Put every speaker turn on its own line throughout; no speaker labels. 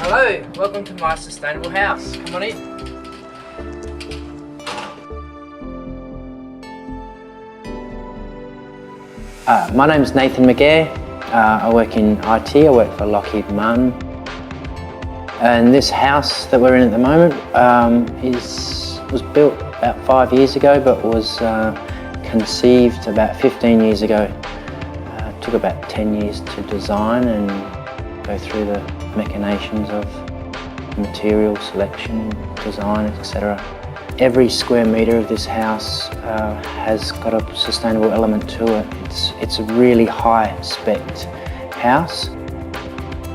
Hello, welcome to my sustainable house. Come on in. My name's Nathan McGair. I work in IT. I work for Lockheed Martin. And this house that we're in at the moment was built about 5 years ago, but was conceived about 15 years ago. It took about 10 years to design and go through the machinations of material selection, design, etc. Every square metre of this house has got a sustainable element to it. It's a really high spec house.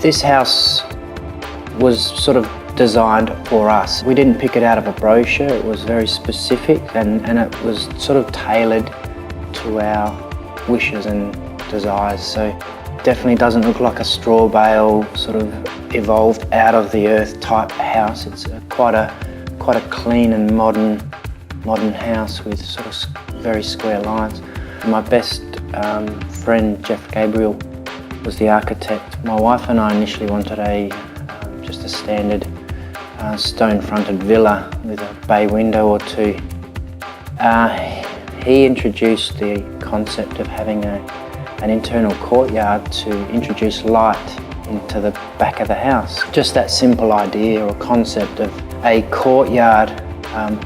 This house was sort of designed for us. We didn't pick it out of a brochure. It was very specific and it was sort of tailored to our wishes and desires. So definitely doesn't look like a straw bale sort of evolved out of the earth type house. It's quite a clean and modern house with sort of very square lines. My best friend Jeff Gabriel was the architect. My wife and I initially wanted just a standard stone-fronted villa with a bay window or two. He introduced the concept of having an internal courtyard to introduce light into the back of the house. Just that simple idea or concept of a courtyard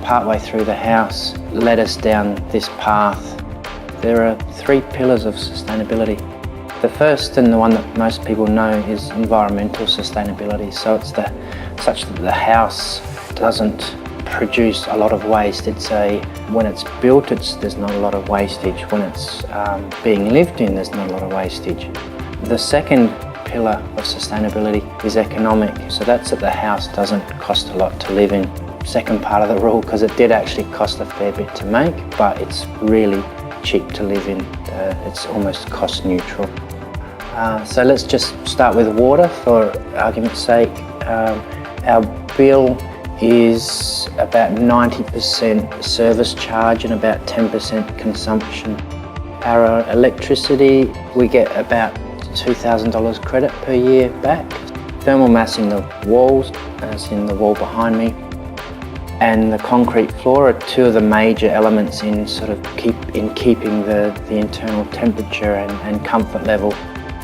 partway through the house led us down this path. There are 3 pillars of sustainability. The first, and the one that most people know, is environmental sustainability. So it's such that the house doesn't produce a lot of waste. When it's built, there's not a lot of wastage. When it's being lived in, there's not a lot of wastage. The second pillar of sustainability is economic. So that's that the house doesn't cost a lot to live in. Second part of the rule, because it did actually cost a fair bit to make, but it's really cheap to live in. It's almost cost neutral. So let's just start with water for argument's sake. Our bill is about 90% service charge and about 10% consumption. Our electricity, we get about $2,000 credit per year back. Thermal mass in the walls, as in the wall behind me, and the concrete floor are 2 of the major elements in keeping the internal temperature and comfort level.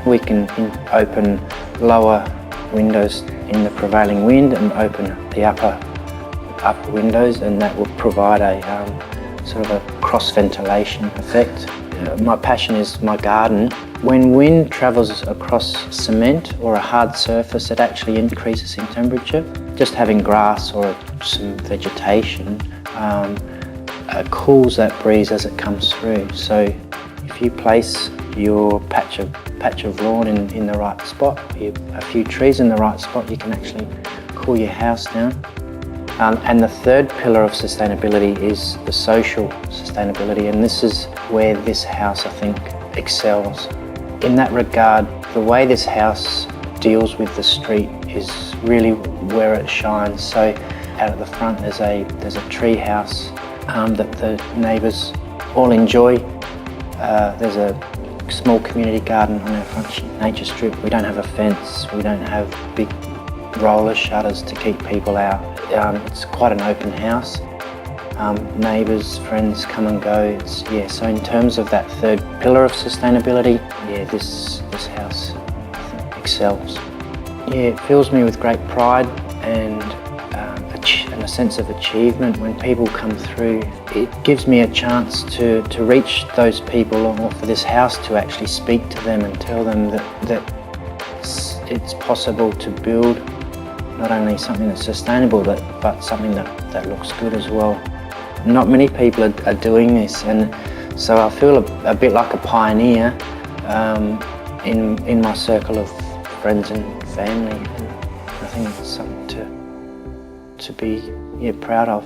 We can open lower windows in the prevailing wind and open the upper windows, and that will provide a sort of a cross ventilation effect. My passion is my garden. When wind travels across cement or a hard surface, it actually increases in temperature. Just having grass or some vegetation cools that breeze as it comes through. So if you place your patch of lawn in the right spot, a few trees in the right spot, you can actually cool your house down. And the third pillar of sustainability is the social sustainability, and this is where this house, I think, excels. In that regard, the way this house deals with the street is really where it shines. So out at the front there's a tree house that the neighbours all enjoy. There's a small community garden on our front nature strip. We don't have a fence, we don't have big roller shutters to keep people out. It's quite an open house. Neighbours, friends come and go. So in terms of that third pillar of sustainability, this house, I think, excels. It fills me with great pride and a sense of achievement when people come through. It gives me a chance to reach those people, or for this house to actually speak to them and tell them that it's possible to build not only something that's sustainable, but something that looks good as well. Not many people are doing this, and so I feel a bit like a pioneer in my circle of friends and family, and I think it's something to be proud of.